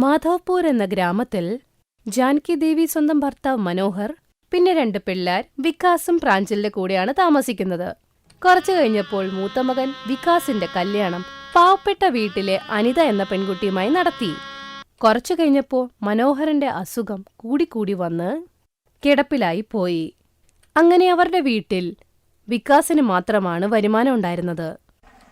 മാധവ്പൂർ എന്ന ഗ്രാമത്തിൽ ജാനകി ദേവി സ്വന്തം ഭർത്താവ് മനോഹർ പിന്നെ 2 പിള്ളേർ വികാസും പ്രാഞ്ചലിന്റെ കൂടെയാണ് താമസിക്കുന്നത്. കുറച്ചു കഴിഞ്ഞപ്പോൾ മൂത്ത മകൻ വികാസിന്റെ കല്യാണം പാവപ്പെട്ട വീട്ടിലെ അനിത എന്ന പെൺകുട്ടിയുമായി നടത്തി. കുറച്ചു കഴിഞ്ഞപ്പോ മനോഹറിന്റെ അസുഖം കൂടിക്കൂടി വന്ന് കിടപ്പിലായി പോയി. അങ്ങനെ അവരുടെ വീട്ടിൽ വികാസിന് മാത്രമാണ് വരുമാനം ഉണ്ടായിരുന്നത്.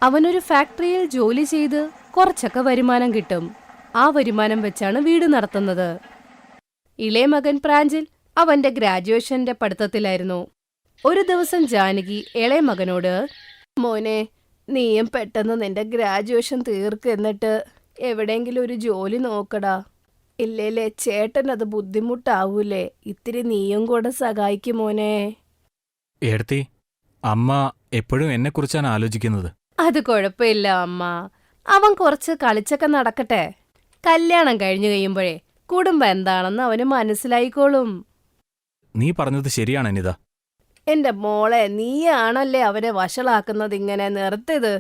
അവനൊരു ഫാക്ടറിയിൽ ജോലി ചെയ്ത് കുറച്ചൊക്കെ വരുമാനം കിട്ടും. ആ വരുമാനം വെച്ചാണ് വീട് നടത്തുന്നത്. ഇളയ മകൻ പ്രാഞ്ചൽ അവന്റെ ഗ്രാജുവേഷന്റെ പഠിത്തത്തിലായിരുന്നു. ഒരു ദിവസം ജാനകി ഇളയ മകനോട്, മോനെ, നീയും പെട്ടെന്ന് നിന്റെ ഗ്രാജുവേഷൻ തീർക്ക്, എന്നിട്ട് എവിടെയെങ്കിലും ഒരു ജോലി നോക്കടാ. ഇല്ലേലേ ചേട്ടനത് ബുദ്ധിമുട്ടാവൂലേ? ഇത്തിരി നീയും കൂടെ സഹായിക്കും മോനെ. ഏടത്തി, അമ്മ എപ്പോഴും എന്നെക്കുറിച്ചാണ് ആലോചിക്കുന്നത്. അത് കുഴപ്പമില്ല അമ്മ, അവൻ കുറച്ച് കളിച്ചൊക്കെ നടക്കട്ടെ. കല്യാണം കഴിഞ്ഞു കഴിയുമ്പോഴേ കുടുംബം എന്താണെന്ന് അവന് മനസ്സിലായിക്കോളും. നീ പറഞ്ഞത് ശരിയാണ് അനിത. എന്റെ മോളെ, നീയാണല്ലേ അവരെ വഷളാക്കുന്നത്. ഇങ്ങനെ നിർത്തിയത്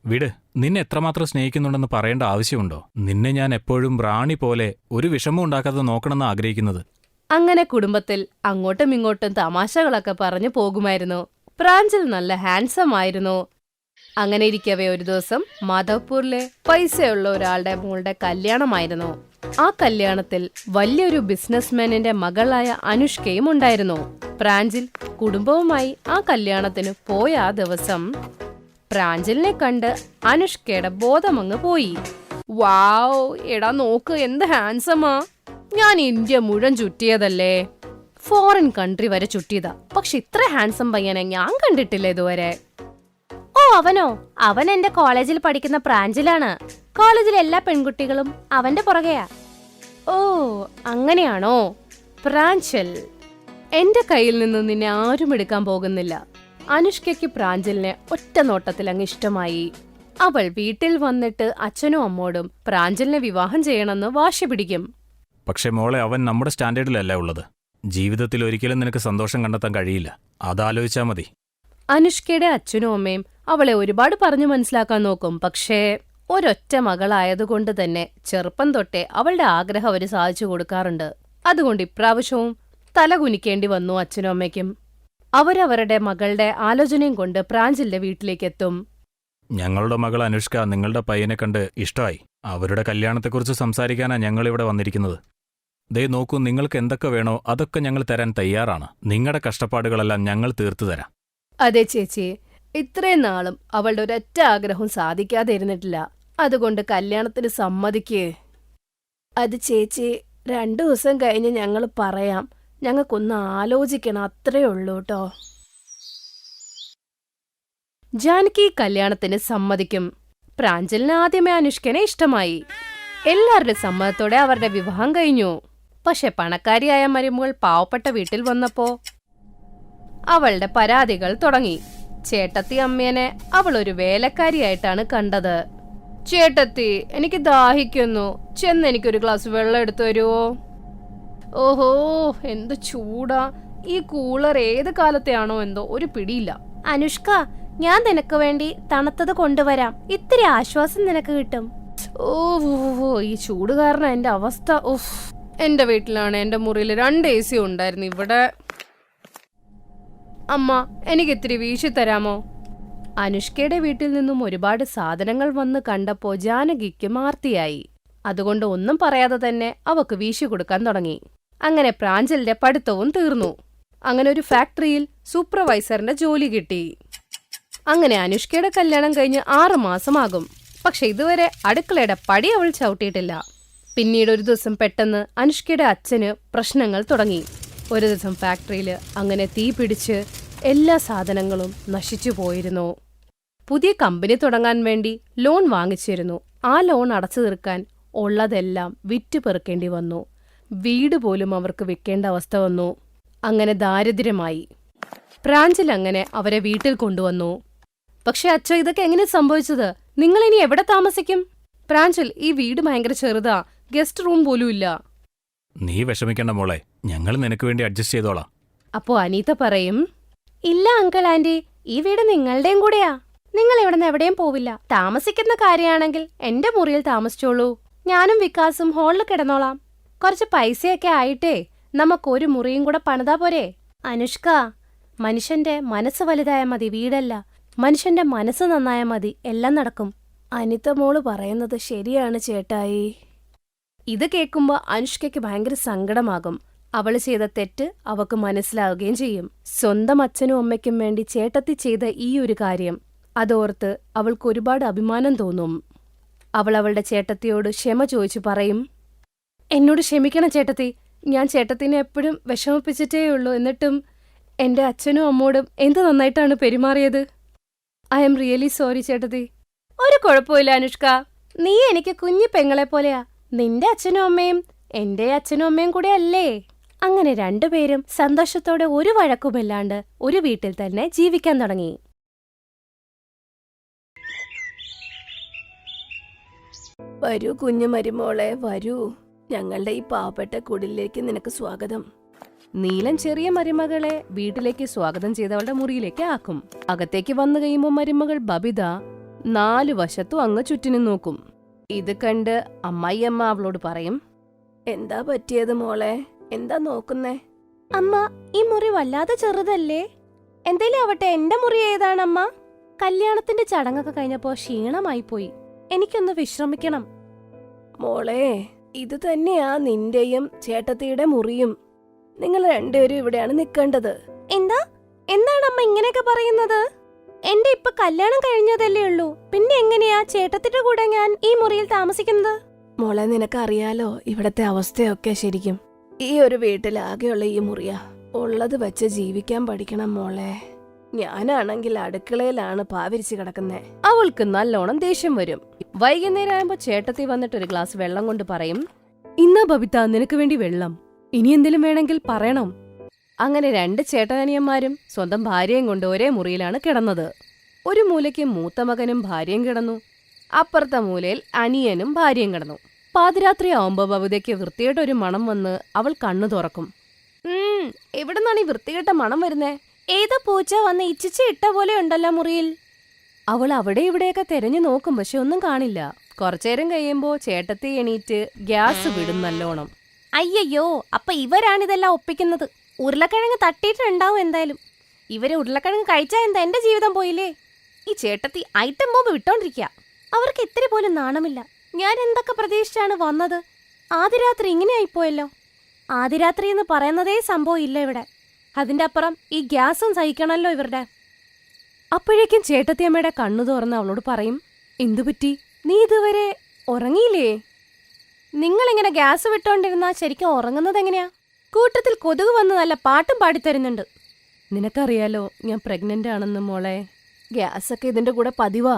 വിട്. നിന്നെ എത്രമാത്രം സ്നേഹിക്കുന്നുണ്ടെന്ന് പറയേണ്ട ആവശ്യമുണ്ടോ? നിന്നെ ഞാൻ എപ്പോഴും റാണി പോലെ ഒരു വിഷമം ഉണ്ടാക്കാതെ നോക്കണമെന്ന് ആഗ്രഹിക്കുന്നത്. അങ്ങനെ കുടുംബത്തിൽ അങ്ങോട്ടും ഇങ്ങോട്ടും തമാശകളൊക്കെ പറഞ്ഞു പോകുമായിരുന്നു. പ്രാഞ്ചൽ നല്ല ഹാൻസം ആയിരുന്നു. അങ്ങനെ ഇരിക്കവേ ഒരു ദിവസം മാധവ്പൂരിലെ പൈസയുള്ള ഒരാളുടെ മോളുടെ കല്യാണമായിരുന്നു. ആ കല്യാണത്തിൽ വലിയൊരു ബിസിനസ്മാനിന്റെ മകളായ അനുഷ്കയും ഉണ്ടായിരുന്നു. പ്രാഞ്ചൽ കുടുംബവുമായി ആ കല്യാണത്തിന് പോയ ആ ദിവസം പ്രാഞ്ചലിനെ കണ്ട് അനുഷ്കയുടെ ബോധമങ്ങ് പോയി. വാവ്, എടാ നോക്ക്, എന്ത് ഹാൻസമാ. ഞാൻ ഇന്ത്യ മുഴുവൻ ചുറ്റിയതല്ലേ, ഫോറിൻ കൺട്രി വരെ ചുറ്റിയതാ, പക്ഷെ ഇത്ര ഹാൻസം പയ്യനെ ഞാൻ കണ്ടിട്ടില്ല ഇതുവരെ. ഓ, അവനോ? അവൻ എന്റെ കോളേജിൽ പഠിക്കുന്ന പ്രാഞ്ചലാണ്. കോളേജിലെ എല്ലാ പെൺകുട്ടികളും അവന്റെ പുറകെയാ. ഓ, അങ്ങനെയാണോ പ്രാഞ്ചൽ? എന്റെ കയ്യിൽ നിന്ന് നിന്നെ ആരും എടുക്കാൻ പോകുന്നില്ല. അനുഷ്കയ്ക്ക് പ്രാഞ്ചലിനെ ഒറ്റ നോട്ടത്തിൽ അങ്ങ് ഇഷ്ടമായി. അവൾ വീട്ടിൽ വന്നിട്ട് അച്ഛനും അമ്മോടും പ്രാഞ്ചലിനെ വിവാഹം ചെയ്യണമെന്ന് വാശി പിടിക്കും. പക്ഷെ മോളെ, അവൻ നമ്മുടെ സ്റ്റാൻഡേർഡിലല്ല ഉള്ളത്. ജീവിതത്തിൽ ഒരിക്കലും നിനക്ക് സന്തോഷം കണ്ടെത്താൻ കഴിയില്ല. അതാലോചിച്ചാ മതി. അനുഷ്കയുടെ അച്ഛനും അമ്മയും അവളെ ഒരുപാട് പറഞ്ഞു മനസ്സിലാക്കാൻ നോക്കും. പക്ഷേ ഒരൊറ്റ മകളായതുകൊണ്ട് തന്നെ ചെറുപ്പം തൊട്ടേ അവളുടെ ആഗ്രഹം അവര് സാധിച്ചു കൊടുക്കാറുണ്ട്. അതുകൊണ്ട് ഇപ്രാവശ്യവും തലകുനിക്കേണ്ടി വന്നു അച്ഛനും അമ്മയ്ക്കും. അവരവരുടെ മകളുടെ ആലോചനയും കൊണ്ട് പ്രാഞ്ചലിന്റെ വീട്ടിലേക്കെത്തും. ഞങ്ങളുടെ മകൾ അനുഷ്ക നിങ്ങളുടെ പയ്യനെ കണ്ട് ഇഷ്ടമായി. അവരുടെ കല്യാണത്തെക്കുറിച്ച് സംസാരിക്കാനാണ് ഞങ്ങളിവിടെ വന്നിരിക്കുന്നത്. ദേ നോക്കൂ, നിങ്ങൾക്ക് എന്തൊക്കെ വേണോ അതൊക്കെ ഞങ്ങൾ തരാൻ തയ്യാറാണ്. നിങ്ങളുടെ കഷ്ടപ്പാടുകളെല്ലാം ഞങ്ങൾ തീർത്തു തരാം. അതെ ചേച്ചി, ഇത്രയും നാളും അവളുടെ ഒരൊറ്റ ആഗ്രഹവും സാധിക്കാതെ ഇരുന്നിട്ടില്ല. അതുകൊണ്ട് കല്യാണത്തിന് സമ്മതിക്കേ. അത് ചേച്ചി, 2 ദിവസം കഴിഞ്ഞ് ഞങ്ങൾ പറയാം. ഞങ്ങൾക്കൊന്ന് ആലോചിക്കണം, അത്രേ ഉള്ളൂ കേട്ടോ. ജാനകി കല്യാണത്തിന് സമ്മതിക്കും. പ്രാഞ്ചലിന് ആദ്യമേ അനുഷ്കനെ ഇഷ്ടമായി. എല്ലാവരുടെ സമ്മതത്തോടെ അവരുടെ വിവാഹം കഴിഞ്ഞു. പക്ഷെ പണക്കാരിയായ മരുമകൾ പാവപ്പെട്ട വീട്ടിൽ വന്നപ്പോ അവളുടെ പരാതികൾ തുടങ്ങി. ചേട്ടത്തി അമ്മേനെ അവൾ ഒരു വേലക്കാരിയായിട്ടാണ് കണ്ടത്. ചേട്ടത്തി, എനിക്ക് ദാഹിക്കുന്നു, ചെന്ന് എനിക്കൊരു ഗ്ലാസ് വെള്ളം എടുത്തു തരുവോ? ഓഹോ, എന്ത് ചൂടാ. ഈ കൂളർ ഏത് കാലത്തെയാണോ എന്തോ ഒരു പിടിയില്ല. അനുഷ്ക, ഞാൻ നിനക്ക് വേണ്ടി തണുത്തത് കൊണ്ടുവരാം. ഇത്തിരി ആശ്വാസം നിനക്ക് കിട്ടും. ഓ, ഈ ചൂട് കാരണം എന്റെ അവസ്ഥ. ഓഹ്, എന്റെ വീട്ടിലാണ് എന്റെ മുറിയിൽ 2 AC ഉണ്ടായിരുന്നു. ഇവിടെ അമ്മ, എനിക്ക് ഇത്തിരി വീശി തരാമോ? അനുഷ്കയുടെ വീട്ടിൽ നിന്നും ഒരുപാട് സാധനങ്ങൾ വന്ന് കണ്ടപ്പോ ജാനകിക്ക് ആർത്തിയായി. അതുകൊണ്ട് ഒന്നും പറയാതെ തന്നെ അവക്ക് വീശി കൊടുക്കാൻ തുടങ്ങി. അങ്ങനെ പ്രാഞ്ചലിന്റെ പഠിത്തവും തീർന്നു. അങ്ങനെ ഒരു ഫാക്ടറിയിൽ സൂപ്പർവൈസറിന്റെ ജോലി കിട്ടി. അങ്ങനെ അനുഷ്കയുടെ കല്യാണം കഴിഞ്ഞ് 6 മാസമാകും. പക്ഷെ ഇതുവരെ അടുക്കളയുടെ പടി അവൾ ചവിട്ടിയിട്ടില്ല. പിന്നീട് ഒരു ദിവസം പെട്ടെന്ന് അനുഷ്കയുടെ അച്ഛന് പ്രശ്നങ്ങൾ തുടങ്ങി. ഒരു ദിവസം ഫാക്ടറിയിൽ അങ്ങനെ തീ പിടിച്ച് എല്ലാ സാധനങ്ങളും നശിച്ചു പോയിരുന്നു. പുതിയ കമ്പനി തുടങ്ങാൻ വേണ്ടി ലോൺ വാങ്ങിച്ചിരുന്നു. ആ ലോൺ അടച്ചു തീർക്കാൻ ഉള്ളതെല്ലാം വിറ്റ് പെറുക്കേണ്ടി വന്നു. വീട് പോലും അവർക്ക് വിൽക്കേണ്ട അവസ്ഥ വന്നു. അങ്ങനെ ദാരിദ്ര്യമായി. പ്രാഞ്ചൽ അങ്ങനെ അവരെ വീട്ടിൽ കൊണ്ടുവന്നു. പക്ഷെ അച്ഛ, ഇതൊക്കെ എങ്ങനെ സംഭവിച്ചത്? നിങ്ങൾ ഇനി എവിടെ താമസിക്കും? പ്രാഞ്ചൽ, ഈ വീട് ഭയങ്കര ചെറുതാ, ഗസ്റ്റ് റൂം പോലും ഇല്ല. നീ വിഷമിക്കണ്ട മോളെ, ഞങ്ങൾ നിനക്ക് വേണ്ടി അഡ്ജസ്റ്റ് ചെയ്തോളാം. അപ്പോ അനീത പറയും, ഇല്ല അങ്കിൾ ആന്റി, ഈ വീട് നിങ്ങളുടെയും കൂടെയാ. നിങ്ങൾ ഇവിടുന്ന് എവിടെയും പോവില്ല. താമസിക്കുന്ന കാര്യമാണെങ്കിൽ എന്റെ മുറിയിൽ താമസിച്ചോളൂ. ഞാനും വികാസും ഹോളിൽ കിടന്നോളാം. കുറച്ച് പൈസയൊക്കെ ആയിട്ടേ നമുക്കൊരു മുറിയും കൂടെ പണിതാ പോരെ? അനുഷ്ക, മനുഷ്യന്റെ മനസ്സ് വലുതായ മതി, വീടല്ല. മനുഷ്യന്റെ മനസ്സ് നന്നായ മതി, എല്ലാം നടക്കും. അനിത മോള് പറയുന്നത് ശരിയാണ് ചേട്ടായി. ഇത് കേൾക്കുമ്പോ അനുഷ്കയ്ക്ക് ഭയങ്കര സങ്കടമാകും. അവള് ചെയ്ത തെറ്റ് അവക്ക് മനസ്സിലാവുകയും ചെയ്യും. സ്വന്തം അച്ഛനും അമ്മയ്ക്കും വേണ്ടി ചേട്ടത്തി ചെയ്ത ഈ ഒരു കാര്യം അതോർത്ത് അവൾക്ക് ഒരുപാട് അഭിമാനം തോന്നും. അവൾ അവളുടെ ചേട്ടത്തിയോട് ക്ഷമ ചോദിച്ചു പറയും, എന്നോട് ക്ഷമിക്കണം ചേട്ടത്തി, ഞാൻ ചേട്ടത്തിനെ എപ്പോഴും വിഷമിപ്പിച്ചിട്ടേയുള്ളൂ. എന്നിട്ടും എന്റെ അച്ഛനും അമ്മോടും എന്ത് നന്നായിട്ടാണ് പെരുമാറിയത്. ഐ എം റിയലി സോറി ചേട്ടത്തി. ഒരു കുഴപ്പമില്ല അനുഷ്ക, നീ എനിക്ക് കുഞ്ഞു പെങ്ങളെ പോലെയാ. നിന്റെ അച്ഛനും അമ്മയും എന്റെ അച്ഛനും അമ്മയും കൂടെ അല്ലേ? അങ്ങനെ രണ്ടുപേരും സന്തോഷത്തോടെ ഒരു വഴക്കുമില്ലാണ്ട് ഒരു വീട്ടിൽ തന്നെ ജീവിക്കാൻ തുടങ്ങി. വരൂ കുഞ്ഞു മരുമോളെ, വരൂ. ഞങ്ങളുടെ ഈ പാവപ്പെട്ട കുടിലേക്ക് നിനക്ക് സ്വാഗതം. നീലൻ ചെറിയ മരുമകളെ വീട്ടിലേക്ക് സ്വാഗതം ചെയ്തവളുടെ മുറിയിലേക്ക് ആക്കും. അകത്തേക്ക് വന്നു കഴിയുമ്പോൾ മരുമകൾ ബബിത 4 വശത്തും അങ്ങ് ചുറ്റിനും നോക്കും. ഇത് കണ്ട് അമ്മായിയമ്മ അവളോട് പറയും, എന്താ പറ്റിയത് മോളെ? എന്താ നോക്കുന്നേ? അമ്മ, ഈ മുറി വല്ലാതെ ചെറുതല്ലേ? എന്തേലും ആവട്ടെ, എന്റെ മുറി ഏതാണമ്മ? കല്യാണത്തിന്റെ ചടങ്ങൊക്കെ കഴിഞ്ഞപ്പോ ക്ഷീണമായി പോയി. എനിക്കൊന്ന് വിശ്രമിക്കണം. മോളെ, ഇത് തന്നെയാ നിന്റെയും ചേട്ടത്തിയുടെ മുറിയും. നിങ്ങൾ രണ്ടുപേരും ഇവിടെയാണ് നിൽക്കേണ്ടത്. എന്താണ് അമ്മ ഇങ്ങനെയൊക്കെ പറയുന്നത്? എന്റെ ഇപ്പൊ കല്യാണം കഴിഞ്ഞതല്ലേ ഉള്ളൂ, പിന്നെ എങ്ങനെയാ ചേട്ടത്തിന്റെ കൂടെ ഞാൻ ഈ മുറിയിൽ താമസിക്കുന്നത്? മോളെ, നിനക്കറിയാലോ ഇവിടത്തെ അവസ്ഥയൊക്കെ. ശരിക്കും ഈ ഒരു വീട്ടിലാകെയുള്ള ഈ മുറിയാ. ഉള്ളത് വെച്ച് ജീവിക്കാൻ പഠിക്കണം മോളെ. ഞാനാണെങ്കിൽ അടുക്കളയിലാണ് പാവിരിച്ച് കിടക്കുന്നേ. അവൾക്ക് നല്ലോണം ദേഷ്യം വരും. വൈകുന്നേരം ആകുമ്പോ ചേട്ടത്തി വന്നിട്ട് ഒരു ഗ്ലാസ് വെള്ളം കൊണ്ട് പറയും, ഇന്നാ ബബിത, നിനക്ക് വേണ്ടി വെള്ളം. ഇനി എന്തെങ്കിലും വേണമെങ്കിൽ പറയണം. അങ്ങനെ 2 ചേട്ടനിയന്മാരും സ്വന്തം ഭാര്യയും കൊണ്ട് ഒരേ മുറിയിലാണ് കിടന്നത്. ഒരു മൂലയ്ക്ക് മൂത്ത മകനും ഭാര്യയും കിടന്നു. അപ്പുറത്തെ മൂലയിൽ അനിയനും ഭാര്യയും കിടന്നു. പാതിരാത്രി ആവുമ്പോ ബബിതയ്ക്ക് വൃത്തികെട്ടൊരു മണം വന്ന് അവൾ കണ്ണു തുറക്കും. എവിടുന്നാണ് ഈ വൃത്തികെട്ട മണം വരുന്നേ? ഏതോ പൂച്ച വന്ന് ഇച്ചിച്ച ഇട്ട പോലെ ഉണ്ടല്ലോ മുറിയിൽ. അവൾ അവിടെ ഇവിടെയൊക്കെ തെരഞ്ഞു നോക്കും, പക്ഷെ ഒന്നും കാണില്ല. കുറച്ചേരം കഴിയുമ്പോ ചേട്ടത്തി എണീറ്റ് ഗ്യാസ് വിടും നല്ലോണം. അയ്യയ്യോ, അപ്പൊ ഇവരാണിതെല്ലാം ഒപ്പിക്കുന്നത്. ഉരുളക്കിഴങ്ങ് തട്ടിയിട്ടുണ്ടാവും എന്തായാലും. ഇവരെ ഉരുളക്കിഴങ്ങ് കഴിച്ചാ എന്താ, എന്റെ ജീവിതം പോയില്ലേ? ഈ ചേട്ടത്തി ഐറ്റം ബോംബ് വിട്ടോണ്ടിരിക്കുക. അവർക്ക് ഇത്തിരി പോലും നാണമില്ല. ഞാൻ എന്തൊക്കെ പ്രതീക്ഷിച്ചാണ് വന്നത്? ആദ്യരാത്രി ഇങ്ങനെ ആയിപ്പോയല്ലോ. ആദ്യരാത്രി എന്ന് പറയുന്നതേ സംഭവം ഇല്ല ഇവിടെ. അതിന്റെ അപ്പുറം ഈ ഗ്യാസും സഹിക്കണല്ലോ ഇവരുടെ. അപ്പോഴേക്കും ചേട്ടത്തിയമ്മയുടെ കണ്ണു തുറന്ന് അവളോട് പറയും, എന്തുപറ്റി? നീ ഇതുവരെ ഉറങ്ങിയില്ലേ? നിങ്ങളിങ്ങനെ ഗ്യാസ് വിട്ടോണ്ടിരുന്നാ ശരിക്കും ഉറങ്ങുന്നത് എങ്ങനെയാ? കൂട്ടത്തിൽ കൊതുക് വന്ന് നല്ല പാട്ടും പാടിത്തരുന്നുണ്ട്. നിനക്കറിയാലോ ഞാൻ പ്രഗ്നന്റ് ആണെന്ന് മോളെ. ഗ്യാസൊക്കെ ഇതിന്റെ കൂടെ പതിവാ.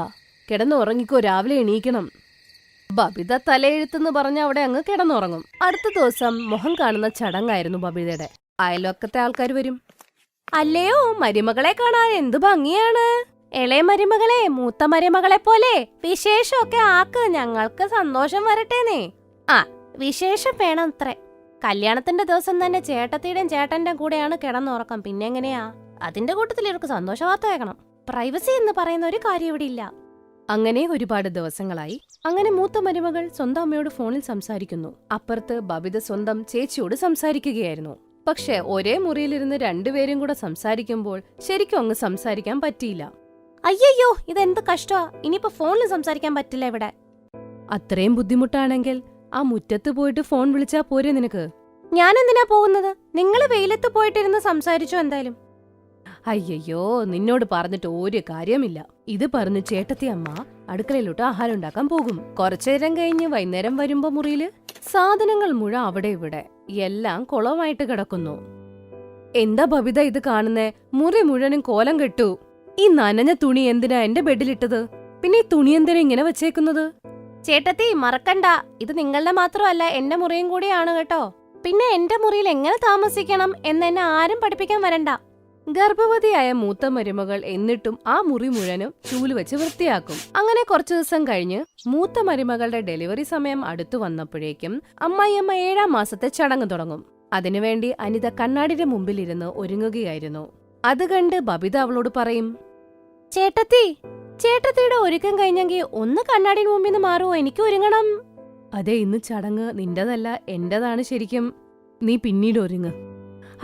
കിടന്ന് ഉറങ്ങിക്കോ, രാവിലെ എണീക്കണം. ബബിത തലയെഴുത്തെന്ന് പറഞ്ഞ അവിടെ അങ്ങ് കിടന്നുറങ്ങും. അടുത്ത ദിവസം മുഖം കാണുന്ന ചടങ്ങായിരുന്നു ബബിതയുടെ. അയൽവക്കത്തെ ആൾക്കാർ വരും. അല്ലയോ, മരുമകളെ കാണാൻ എന്തു ഭംഗിയാണ്. ഇളയ മരുമകളെ മൂത്ത മരുമകളെ പോലെ വിശേഷമൊക്കെ ആക്ക്, ഞങ്ങൾക്ക് സന്തോഷം വരട്ടേന്നേ. ആ, വിശേഷം വേണം അത്രേ. കല്യാണത്തിന്റെ ദിവസം തന്നെ ചേട്ടത്തിയുടെയും ചേട്ടന്റെ കൂടെയാണ് കിടന്നുറക്കം. പിന്നെ എങ്ങനെയാ? അതിന്റെ കൂട്ടത്തിൽ ഇവർക്ക് സന്തോഷ വാർത്ത കേൾക്കണം. പ്രൈവസി എന്ന് പറയുന്ന ഒരു കാര്യം ഇവിടെ ഇല്ല. അങ്ങനെ ഒരുപാട് ദിവസങ്ങളായി. അങ്ങനെ മൂത്ത മരുമകൾ സ്വന്തം അമ്മയോട് ഫോണിൽ സംസാരിക്കുന്നു. അപ്പുറത്ത് ബബിത സ്വന്തം ചേച്ചിയോട് സംസാരിക്കുകയായിരുന്നു. പക്ഷെ ഒരേ മുറിയിലിരുന്ന് 2 പേരും കൂടെ സംസാരിക്കുമ്പോൾ ശരിക്കും അങ്ങ് സംസാരിക്കാൻ പറ്റിയില്ല. അയ്യോ, ഇതെന്ത് കഷ്ടമാ. ഇനിയിപ്പോ ഫോണിൽ സംസാരിക്കാൻ പറ്റില്ല ഇവിടെ. അത്രയും ബുദ്ധിമുട്ടാണെങ്കിൽ ആ മുറ്റത്ത് പോയിട്ട് ഫോൺ വിളിച്ചാ പോരെ നിനക്ക്? ഞാൻ എന്തിനാ പോകുന്നത്? നിങ്ങള് വെയിലത്ത് പോയിട്ടിരുന്ന് സംസാരിച്ചോ എന്തായാലും. അയ്യോ, നിന്നോട് പറഞ്ഞിട്ട് ഒരു കാര്യമില്ല. ഇത് പറഞ്ഞ് ചേട്ടത്തി അമ്മ അടുക്കളയിലോട്ട് ആഹാരം ഉണ്ടാക്കാൻ പോകും. കുറച്ചേരം കഴിഞ്ഞ് വൈകുന്നേരം വരുമ്പോ മുറിയില് സാധനങ്ങൾ മുഴുവൻ അവിടെ ഇവിടെ എല്ലാം കുളമായിട്ട് കിടക്കുന്നു. എന്താ ബബിത ഇത് കാണുന്നേ? മുറി മുഴുവനും കോലം കെട്ടു. ഈ നനഞ്ഞ തുണി എന്തിനാ എന്റെ ബെഡിലിട്ടത്? പിന്നെ ഈ തുണി എന്തിനാ ഇങ്ങനെ വെച്ചേക്കുന്നത്? ചേട്ടത്തി, മറക്കണ്ട, ഇത് നിങ്ങളുടെ മാത്രമല്ല എന്റെ മുറിയും കൂടിയാണ് കേട്ടോ. പിന്നെ എന്റെ മുറിയിൽ എങ്ങനെ താമസിക്കണം എന്നെ ആരും പഠിപ്പിക്കാൻ വരണ്ട. ഗർഭവതിയായ മൂത്ത മരുമകൾ എന്നിട്ടും ആ മുറി മുഴുവനും ചൂല് വെച്ച് വൃത്തിയാക്കും. അങ്ങനെ കുറച്ചു ദിവസം കഴിഞ്ഞ് മൂത്ത മരുമകളുടെ ഡെലിവറി സമയം അടുത്തു വന്നപ്പോഴേക്കും അമ്മായിയമ്മ 7-ാം മാസത്തെ ചടങ്ങ് തുടങ്ങും. അതിനുവേണ്ടി അനിത കണ്ണാടിയുടെ മുമ്പിലിരുന്ന് ഒരുങ്ങുകയായിരുന്നു. അത് കണ്ട് ബബിത അവളോട് പറയും, ചേട്ടത്തിയുടെ ഒരുക്കം കഴിഞ്ഞെങ്കിൽ ഒന്ന് കണ്ണാടിന് മുമ്പിൽ നിന്ന് മാറുമോ? എനിക്ക് ഒരുങ്ങണം. അതെ, ഇന്ന് ചടങ്ങ് നിന്റേതല്ല, എന്റേതാണ് ശരിക്കും. നീ പിന്നീട് ഒരുങ്ങ്.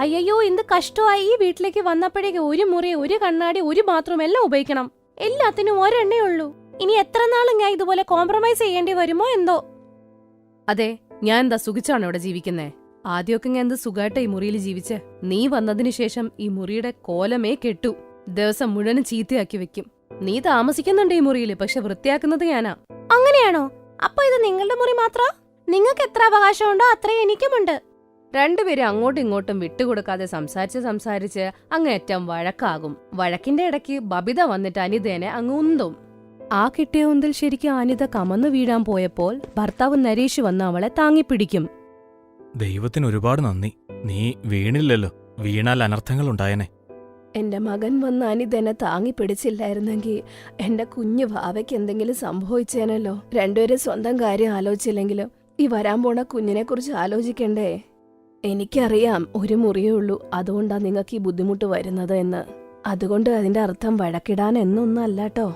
അയ്യോ, എന്ത് കഷ്ടമായി. ഈ വീട്ടിലേക്ക് വന്നപ്പോഴേക്ക് ഒരു മുറി, ഒരു കണ്ണാടി, ഒരു ബാത്റൂം എല്ലാം ഉപയോഗിക്കണം. എല്ലാത്തിനും ഒരെണ്ണേ ഉള്ളൂ. ഇനി എത്ര നാളും ഞാൻ ഇതുപോലെ കോംപ്രമൈസ് ചെയ്യേണ്ടി വരുമോ എന്തോ. അതെ, ഞാൻ എന്താ സുഖിച്ചാണോ ഇവിടെ ജീവിക്കുന്നേ? ആദ്യമൊക്കെ ഞാൻ എന്ത് സുഖമായിട്ടാ ഈ മുറിയിൽ ജീവിച്ചേ. നീ വന്നതിനു ശേഷം ഈ മുറിയുടെ കോലമേ കെട്ടു. ദിവസം മുഴുവനും ചീത്തയാക്കി വെക്കും. നീ താമസിക്കുന്നുണ്ട് ഈ മുറിയിൽ, പക്ഷെ വൃത്തിയാക്കുന്നത് ഞാനാ. അങ്ങനെയാണോ? അപ്പൊ ഇത് നിങ്ങളുടെ മുറി മാത്രാ? നിങ്ങൾക്ക് എത്ര അവകാശമുണ്ടോ അത്രയും എനിക്കുമുണ്ട്. രണ്ടുപേരും അങ്ങോട്ടും ഇങ്ങോട്ടും വിട്ടുകൊടുക്കാതെ സംസാരിച്ച് അങ്ങേറ്റം വഴക്കാകും. വഴക്കിന്റെ ഇടയ്ക്ക് ബബിത വന്നിട്ട് അനിതേനെ അങ്ങ് ഉന്തും. ആ കിട്ടിയ ഉന്തിൽ ശരിക്കും അനിത കമന്നു വീഴാൻ പോയപ്പോൾ ഭർത്താവ് നരേഷ് വന്ന് അവളെ താങ്ങിപ്പിടിക്കും. ദൈവത്തിന് ഒരുപാട് നന്ദി. നീ വീണില്ലല്ലോ. വീണാൽ അനർത്ഥങ്ങൾ ഉണ്ടായനെ. എന്റെ മകൻ വന്ന് അനിതനെ താങ്ങിപ്പിടിച്ചില്ലായിരുന്നെങ്കിൽ എന്റെ കുഞ്ഞു ഭാവയ്ക്ക് എന്തെങ്കിലും സംഭവിച്ചേനല്ലോ. രണ്ടുപേരും സ്വന്തം കാര്യം ആലോചിച്ചില്ലെങ്കിലും ഈ വരാൻ പോണ കുഞ്ഞിനെ കുറിച്ച് ആലോചിക്കണ്ടേ? എനിക്കറിയാം ഒരു മുറിയേ ഉള്ളൂ, അതുകൊണ്ടാ നിങ്ങൾക്ക് ഈ ബുദ്ധിമുട്ട് വരുന്നത് എന്ന്. അതുകൊണ്ട് അതിന്റെ അർത്ഥം വഴക്കിടാൻ എന്നൊന്നും അല്ലാട്ടോ.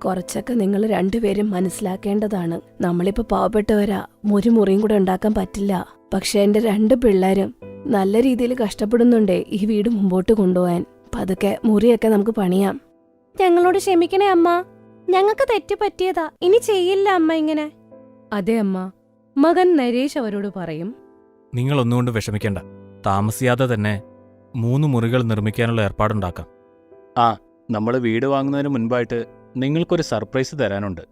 കുറച്ചൊക്കെ നിങ്ങൾ രണ്ടുപേരും മനസ്സിലാക്കേണ്ടതാണ്. നമ്മളിപ്പോ പാവപ്പെട്ടവരാ, ഒരു മുറിയും കൂടെ ഉണ്ടാക്കാൻ പറ്റില്ല. പക്ഷെ എന്റെ രണ്ട് പിള്ളേരും നല്ല രീതിയിൽ കഷ്ടപ്പെടുന്നുണ്ടേ ഈ വീട് മുമ്പോട്ട് കൊണ്ടുപോകാൻ. പതുക്കെ മുറിയൊക്കെ നമുക്ക് പണിയാം. ഞങ്ങളോട് ക്ഷമിക്കണേ അമ്മ, ഞങ്ങൾക്ക് തെറ്റ് പറ്റിയതാ, ഇനി ചെയ്യില്ല അമ്മ ഇങ്ങനെ. അതെ അമ്മ, മകൻ നരേഷ് അവരോട് പറയും. നിങ്ങളൊന്നുകൊണ്ട് വിഷമിക്കേണ്ട. താമസിയാതെ തന്നെ 3 മുറികൾ നിർമ്മിക്കാനുള്ള ഏർപ്പാടുണ്ടാക്കാം. നമ്മൾ വീട് വാങ്ങുന്നതിന് മുൻപായിട്ട് നിങ്ങൾക്കൊരു സർപ്രൈസ് തരാനുണ്ട്.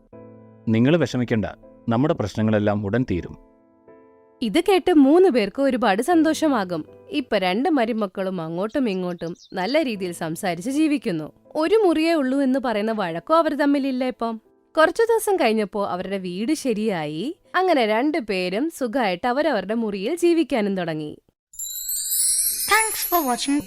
നിങ്ങൾ വിഷമിക്കണ്ട, നമ്മുടെ പ്രശ്നങ്ങളെല്ലാം ഉടൻ തീരും. ഇത് കേട്ട് 3 പേർക്കും ഒരുപാട് സന്തോഷമാകും. ഇപ്പൊ 2 മരുമക്കളും അങ്ങോട്ടും ഇങ്ങോട്ടും നല്ല രീതിയിൽ സംസാരിച്ച് ജീവിക്കുന്നു. ഒരു മുറിയേ ഉള്ളൂ എന്ന് പറയുന്ന വഴക്കോ അവർ തമ്മിലില്ല ഇപ്പം. കുറച്ചു ദിവസം കഴിഞ്ഞപ്പോ അവരുടെ വീട് ശരിയായി. അങ്ങനെ 2 പേരും സുഖമായിട്ട് അവരവരുടെ മുറിയിൽ ജീവിക്കാനും തുടങ്ങി. Thanks for watching.